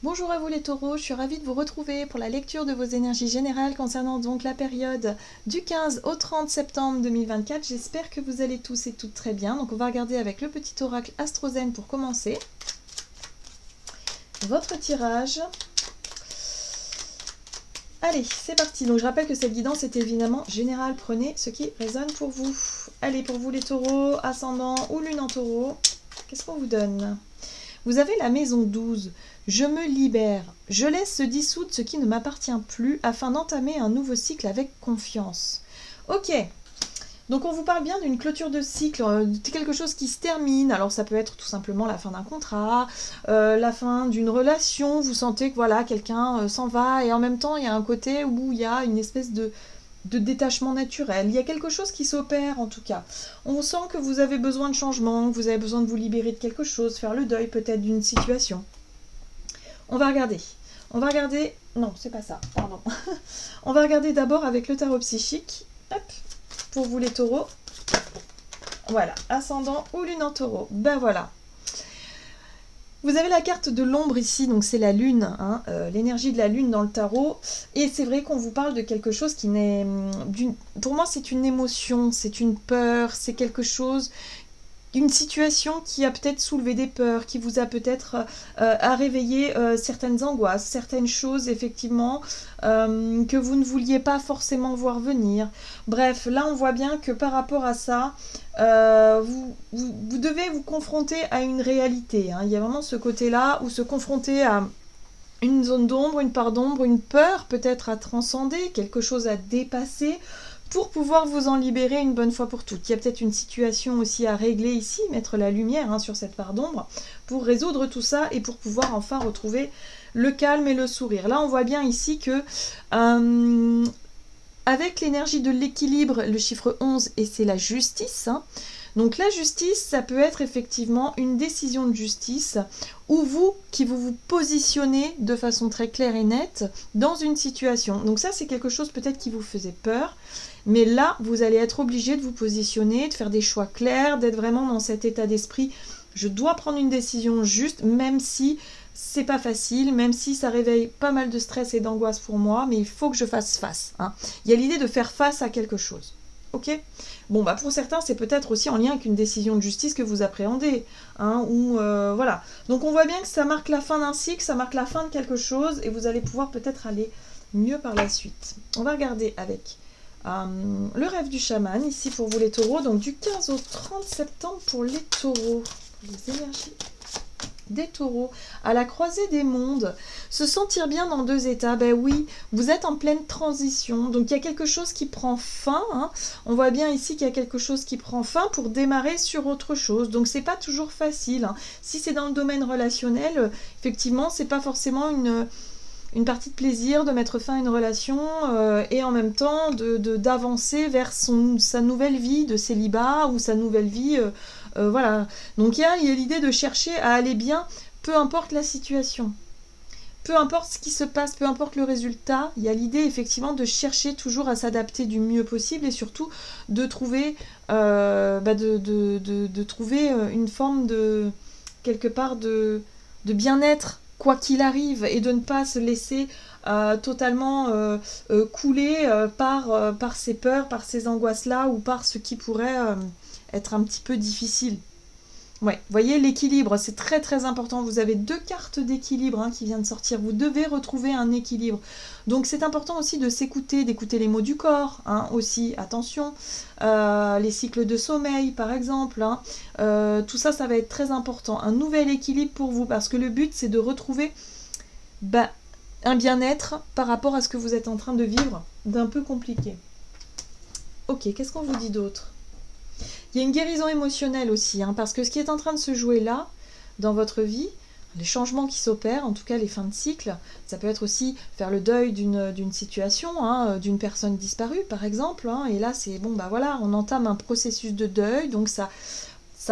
Bonjour à vous les taureaux, je suis ravie de vous retrouver pour la lecture de vos énergies générales concernant donc la période du 15 au 30 septembre 2024. J'espère que vous allez tous et toutes très bien. Donc on va regarder avec le petit oracle Astrozen pour commencer. Votre tirage. Allez, c'est parti. Donc je rappelle que cette guidance est évidemment générale. Prenez ce qui résonne pour vous. Allez, pour vous les taureaux, ascendant ou lune en taureau, qu'est-ce qu'on vous donne ? Vous avez la maison 12. Je me libère. Je laisse se dissoudre ce qui ne m'appartient plus afin d'entamer un nouveau cycle avec confiance. Ok. Donc on vous parle bien d'une clôture de cycle, de quelque chose qui se termine. Alors ça peut être tout simplement la fin d'un contrat, la fin d'une relation. Vous sentez que voilà, quelqu'un s'en va et en même temps il y a un côté où il y a une espèce de détachement naturel. Il y a quelque chose qui s'opère en tout cas. On sent que vous avez besoin de changement, que vous avez besoin de vous libérer de quelque chose, faire le deuil peut-être d'une situation. On va regarder. On va regarder... Non, c'est pas ça, pardon. On va regarder d'abord avec le tarot psychique. Hop, pour vous les taureaux. Voilà, ascendant ou lune en taureau. Ben voilà. Vous avez la carte de l'ombre ici, donc c'est la lune, hein, l'énergie de la lune dans le tarot. Et c'est vrai qu'on vous parle de quelque chose qui n'est... Pour moi, c'est une émotion, c'est une peur, c'est quelque chose... Une situation qui a peut-être soulevé des peurs, qui vous a peut-être à réveiller certaines angoisses, certaines choses effectivement que vous ne vouliez pas forcément voir venir. Bref, là on voit bien que par rapport à ça, vous devez vous confronter à une réalité. Hein. Il y a vraiment ce côté-là où se confronter à une zone d'ombre, une part d'ombre, une peur peut-être à transcender, quelque chose à dépasser, pour pouvoir vous en libérer une bonne fois pour toutes. Il y a peut-être une situation aussi à régler ici, mettre la lumière sur cette part d'ombre, pour résoudre tout ça et pour pouvoir enfin retrouver le calme et le sourire. Là, on voit bien ici que avec l'énergie de l'équilibre, le chiffre 11, et c'est la justice, donc la justice, ça peut être effectivement une décision de justice ou vous qui vous positionnez de façon très claire et nette dans une situation. Donc ça, c'est quelque chose peut-être qui vous faisait peur. Mais là, vous allez être obligé de vous positionner, de faire des choix clairs, d'être vraiment dans cet état d'esprit. Je dois prendre une décision juste, même si c'est pas facile, même si ça réveille pas mal de stress et d'angoisse pour moi, mais il faut que je fasse face. Il y a l'idée de faire face à quelque chose. Ok ? Bon, bah pour certains, c'est peut-être aussi en lien avec une décision de justice que vous appréhendez. Voilà. Donc on voit bien que ça marque la fin d'un cycle, ça marque la fin de quelque chose, et vous allez pouvoir peut-être aller mieux par la suite. On va regarder avec... le rêve du chaman, ici pour vous les taureaux, donc du 15 au 30 septembre pour les taureaux. Les énergies des taureaux, à la croisée des mondes, se sentir bien dans deux états, ben oui, vous êtes en pleine transition, donc il y a quelque chose qui prend fin, on voit bien ici qu'il y a quelque chose qui prend fin pour démarrer sur autre chose, donc c'est pas toujours facile, si c'est dans le domaine relationnel, effectivement, c'est pas forcément une partie de plaisir de mettre fin à une relation et en même temps d'avancer vers sa nouvelle vie de célibat ou sa nouvelle vie, voilà. Donc il y a l'idée de chercher à aller bien, peu importe la situation. Peu importe ce qui se passe, peu importe le résultat, il y a l'idée effectivement de chercher toujours à s'adapter du mieux possible et surtout de trouver, trouver une forme de, quelque part, de bien-être quoi qu'il arrive, et de ne pas se laisser totalement couler par ces peurs, par ces angoisses-là, ou par ce qui pourrait être un petit peu difficile. Ouais, vous voyez, l'équilibre, c'est très très important. Vous avez deux cartes d'équilibre qui viennent de sortir. Vous devez retrouver un équilibre. Donc c'est important aussi de s'écouter, d'écouter les mots du corps, aussi, attention. Les cycles de sommeil, par exemple. Tout ça, ça va être très important. Un nouvel équilibre pour vous, parce que le but, c'est de retrouver un bien-être par rapport à ce que vous êtes en train de vivre d'un peu compliqué. Ok, qu'est-ce qu'on vous dit d'autre ? Il y a une guérison émotionnelle aussi, parce que ce qui est en train de se jouer là, dans votre vie, les changements qui s'opèrent, en tout cas les fins de cycle, ça peut être aussi faire le deuil d'une situation, d'une personne disparue par exemple, et là c'est bon, voilà, on entame un processus de deuil, donc ça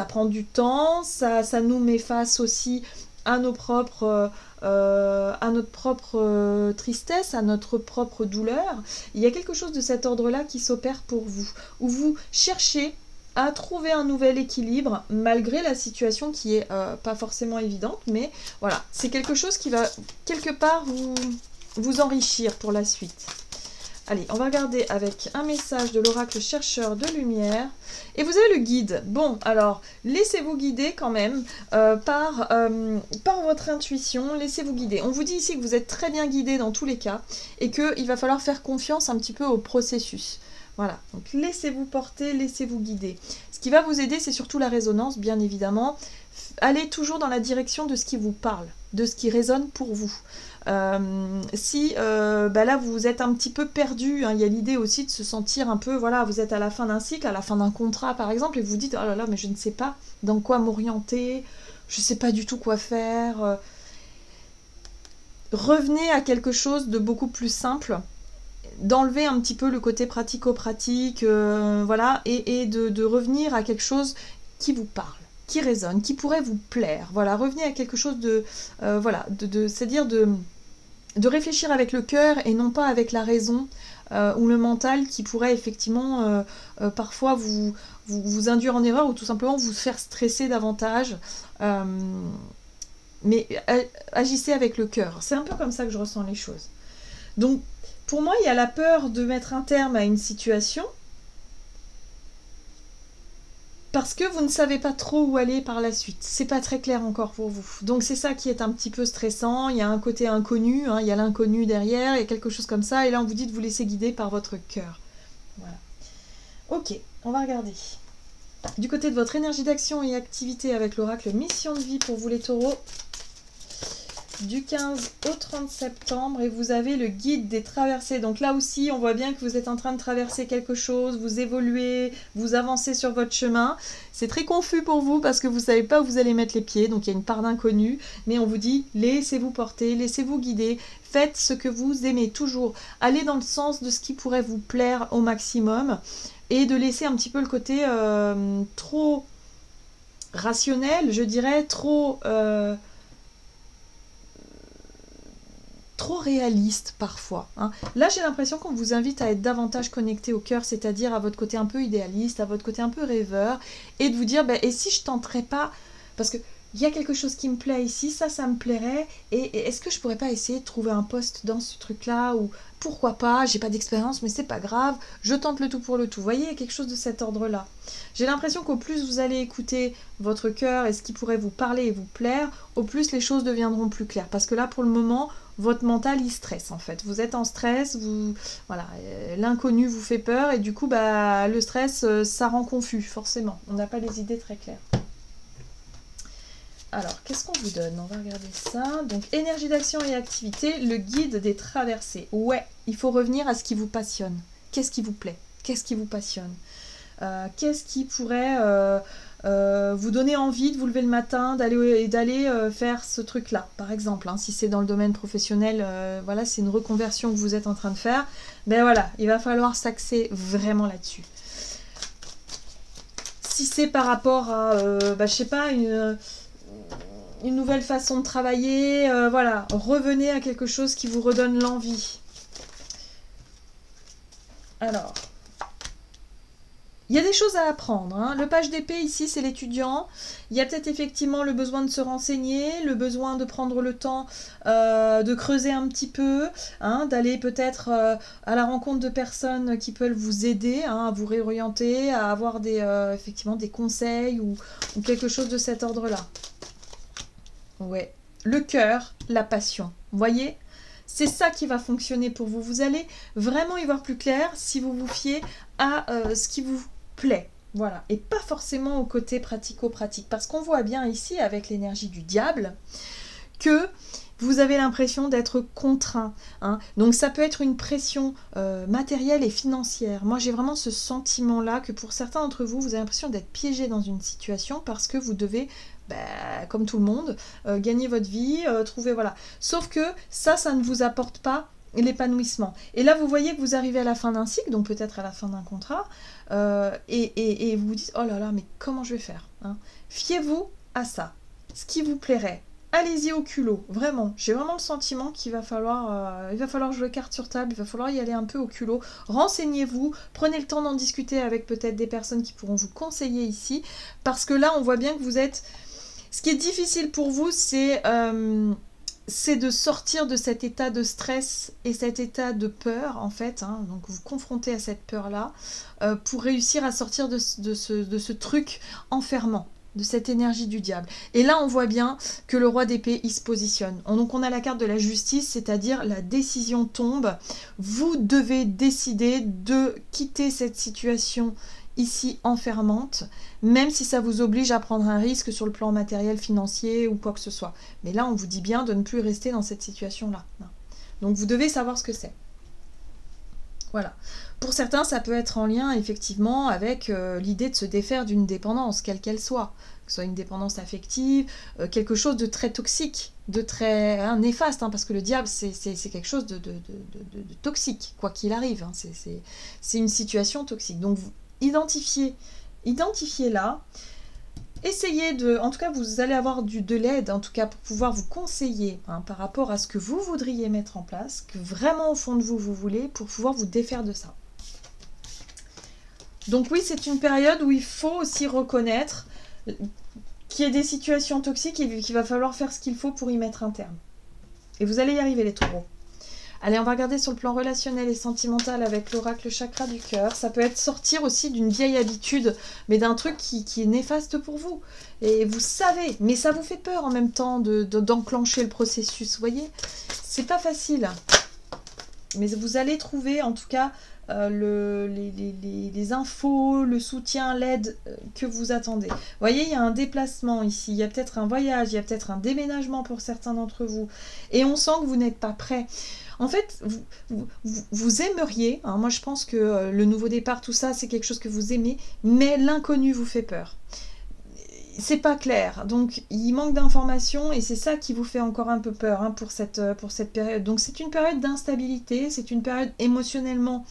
prend du temps, ça nous met face aussi à nos propres... à notre propre tristesse, à notre propre douleur. Il y a quelque chose de cet ordre-là qui s'opère pour vous, où vous cherchez à trouver un nouvel équilibre malgré la situation qui est pas forcément évidente, mais voilà, c'est quelque chose qui va quelque part vous enrichir pour la suite. Allez, on va regarder avec un message de l'oracle chercheur de lumière. Et vous avez le guide. Bon, alors, laissez-vous guider quand même par votre intuition. Laissez-vous guider. On vous dit ici que vous êtes très bien guidé dans tous les cas et qu'il va falloir faire confiance un petit peu au processus. Voilà, donc laissez-vous porter, laissez-vous guider. Ce qui va vous aider, c'est surtout la résonance, bien évidemment. Allez toujours dans la direction de ce qui vous parle, de ce qui résonne pour vous. Si là vous êtes un petit peu perdu, hein, il y a l'idée aussi de se sentir un peu, voilà, vous êtes à la fin d'un cycle, à la fin d'un contrat par exemple, et vous dites, oh là là, mais je ne sais pas dans quoi m'orienter, je ne sais pas du tout quoi faire. Revenez à quelque chose de beaucoup plus simple, d'enlever un petit peu le côté pratico-pratique, voilà, et de revenir à quelque chose qui vous parle, qui résonne, qui pourrait vous plaire. Voilà, revenez à quelque chose de, voilà, c'est-à-dire de réfléchir avec le cœur et non pas avec la raison ou le mental qui pourrait effectivement parfois vous induire en erreur ou tout simplement vous faire stresser davantage. Mais agissez avec le cœur. C'est un peu comme ça que je ressens les choses. Donc, pour moi, il y a la peur de mettre un terme à une situation parce que vous ne savez pas trop où aller par la suite. C'est pas très clair encore pour vous. Donc c'est ça qui est un petit peu stressant. Il y a un côté inconnu, hein, il y a l'inconnu derrière, il y a quelque chose comme ça. Et là, on vous dit de vous laisser guider par votre cœur. Voilà. Ok, on va regarder. Du côté de votre énergie d'action et activité avec l'oracle Mission de vie pour vous les taureaux. Du 15 au 30 septembre et vous avez le guide des traversées. Donc là aussi, on voit bien que vous êtes en train de traverser quelque chose, vous évoluez, vous avancez sur votre chemin. C'est très confus pour vous parce que vous ne savez pas où vous allez mettre les pieds, donc il y a une part d'inconnu. Mais on vous dit, laissez-vous porter, laissez-vous guider, faites ce que vous aimez toujours. Allez dans le sens de ce qui pourrait vous plaire au maximum et de laisser un petit peu le côté trop rationnel, je dirais, trop réaliste parfois. Hein. Là, j'ai l'impression qu'on vous invite à être davantage connecté au cœur, c'est-à-dire à votre côté un peu idéaliste, à votre côté un peu rêveur, et de vous dire, et si je tenterais pas, parce que il y a quelque chose qui me plaît ici, ça me plairait, et est-ce que je pourrais pas essayer de trouver un poste dans ce truc-là, ou pourquoi pas, j'ai pas d'expérience, mais c'est pas grave, je tente le tout pour le tout. Vous voyez, il y a quelque chose de cet ordre-là. J'ai l'impression qu'au plus vous allez écouter votre cœur et ce qui pourrait vous parler et vous plaire, au plus les choses deviendront plus claires. Parce que là, pour le moment, votre mental, il stresse en fait. Vous êtes en stress, voilà, l'inconnu vous fait peur, et du coup, le stress, ça rend confus, forcément. On n'a pas les idées très claires. Alors, qu'est-ce qu'on vous donne? On va regarder ça. Donc, énergie d'action et activité, le guide des traversées. Ouais, il faut revenir à ce qui vous passionne. Qu'est-ce qui vous plaît? Qu'est-ce qui vous passionne? Qu'est-ce qui pourrait vous donner envie de vous lever le matin, d'aller faire ce truc-là, par exemple. Hein, si c'est dans le domaine professionnel, voilà, c'est une reconversion que vous êtes en train de faire. Ben voilà, il va falloir s'axer vraiment là-dessus. Si c'est par rapport à, je sais pas, une nouvelle façon de travailler, voilà, revenez à quelque chose qui vous redonne l'envie. Alors, il y a des choses à apprendre. Hein. Le page d'épée ici, c'est l'étudiant. Il y a peut-être effectivement le besoin de se renseigner, le besoin de prendre le temps de creuser un petit peu, hein, d'aller peut-être à la rencontre de personnes qui peuvent vous aider, hein, à vous réorienter, à avoir effectivement des conseils ou quelque chose de cet ordre-là. Ouais, le cœur, la passion. Vous voyez, c'est ça qui va fonctionner pour vous. Vous allez vraiment y voir plus clair si vous vous fiez à ce qui vous plaît. Voilà, et pas forcément au côté pratico-pratique. Parce qu'on voit bien ici, avec l'énergie du diable, que vous avez l'impression d'être contraint. Hein. Donc ça peut être une pression matérielle et financière. Moi, j'ai vraiment ce sentiment-là que pour certains d'entre vous, vous avez l'impression d'être piégé dans une situation parce que vous devez, comme tout le monde, gagner votre vie, trouver, voilà. Sauf que ça ne vous apporte pas l'épanouissement. Et là, vous voyez que vous arrivez à la fin d'un cycle, donc peut-être à la fin d'un contrat, et vous vous dites, oh là là, mais comment je vais faire, hein? Fiez-vous à ça, ce qui vous plairait. allez-y au culot, vraiment. J'ai vraiment le sentiment qu'il va falloir jouer carte sur table, il va falloir y aller un peu au culot. Renseignez-vous, prenez le temps d'en discuter avec peut-être des personnes qui pourront vous conseiller ici, parce que là, on voit bien que vous êtes... Ce qui est difficile pour vous, c'est de sortir de cet état de stress et cet état de peur, en fait, hein, donc vous confrontez à cette peur-là, pour réussir à sortir de ce truc enfermant, de cette énergie du diable. Et là, on voit bien que le roi d'épée, il se positionne. Donc on a la carte de la justice, c'est-à-dire la décision tombe. Vous devez décider de quitter cette situation ici enfermante, même si ça vous oblige à prendre un risque sur le plan matériel, financier ou quoi que ce soit. Mais là, on vous dit bien de ne plus rester dans cette situation-là. Donc vous devez savoir ce que c'est. Voilà. Pour certains, ça peut être en lien effectivement avec l'idée de se défaire d'une dépendance, quelle qu'elle soit. Que ce soit une dépendance affective, quelque chose de très toxique, de très néfaste, hein, parce que le diable, c'est quelque chose de toxique, quoi qu'il arrive. Hein, c'est une situation toxique. Donc, identifiez-la. Essayez de... En tout cas, vous allez avoir de l'aide, en tout cas, pour pouvoir vous conseiller hein, par rapport à ce que vous voudriez mettre en place, que vraiment au fond de vous, vous voulez, pour pouvoir vous défaire de ça. Donc oui, c'est une période où il faut aussi reconnaître qu'il y a des situations toxiques et qu'il va falloir faire ce qu'il faut pour y mettre un terme. Et vous allez y arriver, les taureaux. Allez, on va regarder sur le plan relationnel et sentimental avec l'oracle chakra du cœur. Ça peut être sortir aussi d'une vieille habitude, mais d'un truc qui est néfaste pour vous. Et vous savez, mais ça vous fait peur en même temps d'enclencher le processus, vous voyez? C'est pas facile. Mais vous allez trouver, en tout cas, les infos, le soutien, l'aide que vous attendez. Vous voyez, il y a un déplacement ici, il y a peut-être un voyage, il y a peut-être un déménagement pour certains d'entre vous. Et on sent que vous n'êtes pas prêt. En fait, vous aimeriez, hein, moi je pense que le nouveau départ, tout ça, c'est quelque chose que vous aimez, mais l'inconnu vous fait peur. C'est pas clair, donc il manque d'informations et c'est ça qui vous fait encore un peu peur hein, pour cette période. Donc c'est une période d'instabilité, c'est une période émotionnellement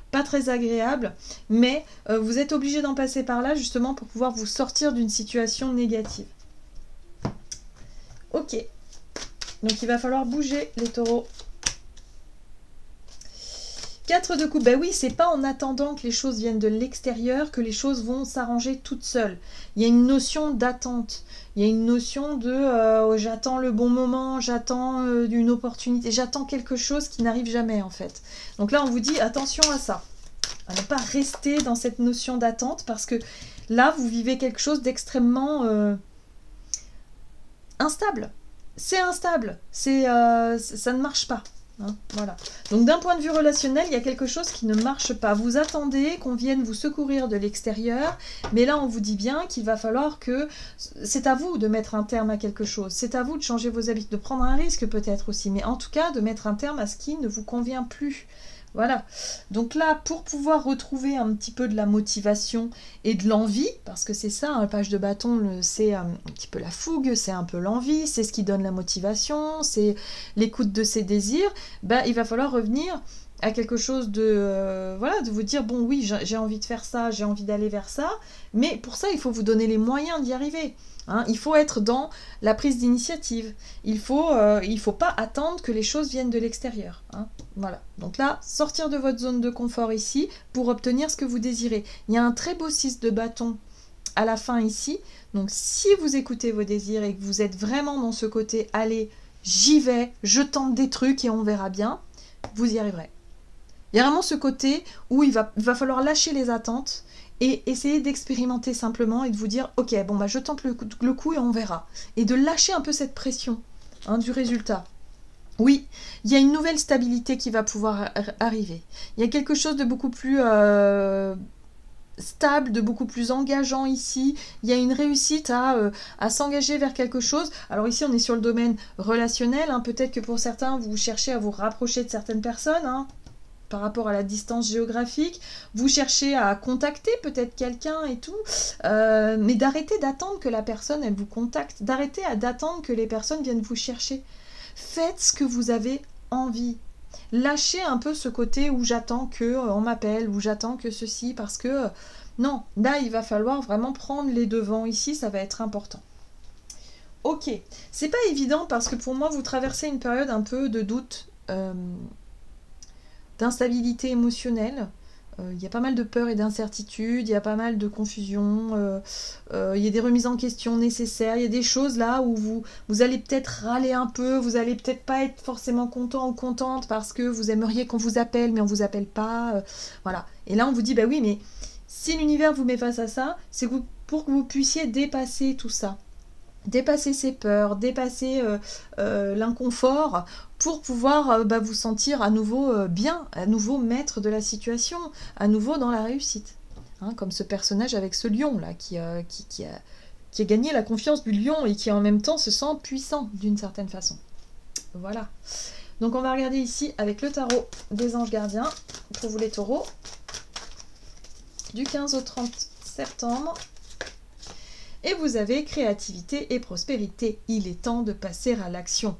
pas très agréable, mais vous êtes obligé d'en passer par là justement pour pouvoir vous sortir d'une situation négative. Ok, donc il va falloir bouger les taureaux. 4 de coupe, ben oui, c'est pas en attendant que les choses viennent de l'extérieur que les choses vont s'arranger toutes seules. Il y a une notion d'attente, il y a une notion de j'attends le bon moment, j'attends une opportunité, j'attends quelque chose qui n'arrive jamais en fait. Donc là on vous dit attention à ça, à ne pas rester dans cette notion d'attente parce que là vous vivez quelque chose d'extrêmement instable. C'est instable, ça ne marche pas. Hein, voilà. Donc d'un point de vue relationnel, il y a quelque chose qui ne marche pas. Vous attendez qu'on vienne vous secourir de l'extérieur, mais là on vous dit bien qu'il va falloir que... C'est à vous de mettre un terme à quelque chose, c'est à vous de changer vos habitudes, de prendre un risque peut-être aussi, mais en tout cas de mettre un terme à ce qui ne vous convient plus. Voilà, donc là, pour pouvoir retrouver un petit peu de la motivation et de l'envie, parce que c'est ça, un page de bâton, c'est un petit peu la fougue, c'est un peu l'envie, c'est ce qui donne la motivation, c'est l'écoute de ses désirs, ben, il va falloir revenir à quelque chose de, voilà, de vous dire, bon oui, j'ai envie de faire ça, j'ai envie d'aller vers ça, mais pour ça, il faut vous donner les moyens d'y arriver. Hein, il faut être dans la prise d'initiative. Il faut pas attendre que les choses viennent de l'extérieur. Hein, voilà. Donc là, sortir de votre zone de confort ici pour obtenir ce que vous désirez. Il y a un très beau 6 de bâton à la fin ici. Donc si vous écoutez vos désirs et que vous êtes vraiment dans ce côté, allez, j'y vais, je tente des trucs et on verra bien, vous y arriverez. Il y a vraiment ce côté où il va falloir lâcher les attentes et essayer d'expérimenter simplement et de vous dire « Ok, bon, bah, je tente le coup et on verra. » Et de lâcher un peu cette pression hein, du résultat. Oui, il y a une nouvelle stabilité qui va pouvoir arriver. Il y a quelque chose de beaucoup plus stable, de beaucoup plus engageant ici. Il y a une réussite à s'engager vers quelque chose. Alors ici, on est sur le domaine relationnel. Hein. Peut-être que pour certains, vous cherchez à vous rapprocher de certaines personnes, hein, par rapport à la distance géographique, vous cherchez à contacter peut-être quelqu'un et tout, mais d'arrêter d'attendre que la personne, elle vous contacte, d'arrêter d'attendre que les personnes viennent vous chercher. Faites ce que vous avez envie. Lâchez un peu ce côté où j'attends qu'on m'appelle, où j'attends que ceci, parce que non, là, il va falloir vraiment prendre les devants ici, ça va être important. Ok, c'est pas évident parce que pour moi, vous traversez une période un peu de doute, d'instabilité émotionnelle. Il y a pas mal de peur et d'incertitude, il y a pas mal de confusion, il y a des remises en question nécessaires, il y a des choses là où vous allez peut-être râler un peu, vous allez peut-être pas être forcément content ou contente parce que vous aimeriez qu'on vous appelle mais on vous appelle pas, voilà. Et là on vous dit bah oui mais si l'univers vous met face à ça, c'est pour que vous puissiez dépasser tout ça. Dépasser ses peurs, dépasser l'inconfort pour pouvoir vous sentir à nouveau bien, à nouveau maître de la situation, à nouveau dans la réussite. Hein, comme ce personnage avec ce lion là qui a gagné la confiance du lion et qui en même temps se sent puissant d'une certaine façon. Voilà. Donc on va regarder ici avec le tarot des anges gardiens pour vous les taureaux du 15 au 30 septembre. Et vous avez créativité et prospérité. Il est temps de passer à l'action.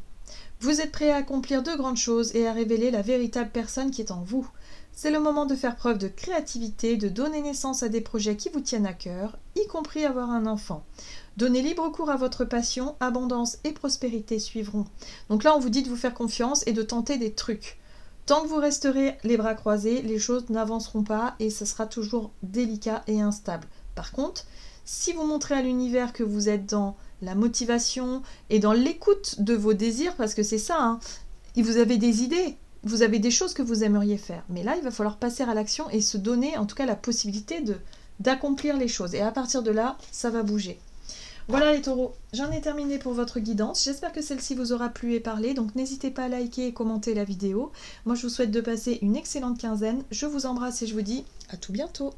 Vous êtes prêt à accomplir de grandes choses et à révéler la véritable personne qui est en vous. C'est le moment de faire preuve de créativité, de donner naissance à des projets qui vous tiennent à cœur, y compris avoir un enfant. Donnez libre cours à votre passion, abondance et prospérité suivront. Donc là, on vous dit de vous faire confiance et de tenter des trucs. Tant que vous resterez les bras croisés, les choses n'avanceront pas et ce sera toujours délicat et instable. Par contre, si vous montrez à l'univers que vous êtes dans la motivation et dans l'écoute de vos désirs, parce que c'est ça, hein, vous avez des idées, vous avez des choses que vous aimeriez faire. Mais là, il va falloir passer à l'action et se donner en tout cas la possibilité d'accomplir les choses. Et à partir de là, ça va bouger. Voilà les taureaux, j'en ai terminé pour votre guidance. J'espère que celle-ci vous aura plu et parlé. Donc n'hésitez pas à liker et commenter la vidéo. Moi, je vous souhaite de passer une excellente quinzaine. Je vous embrasse et je vous dis à tout bientôt.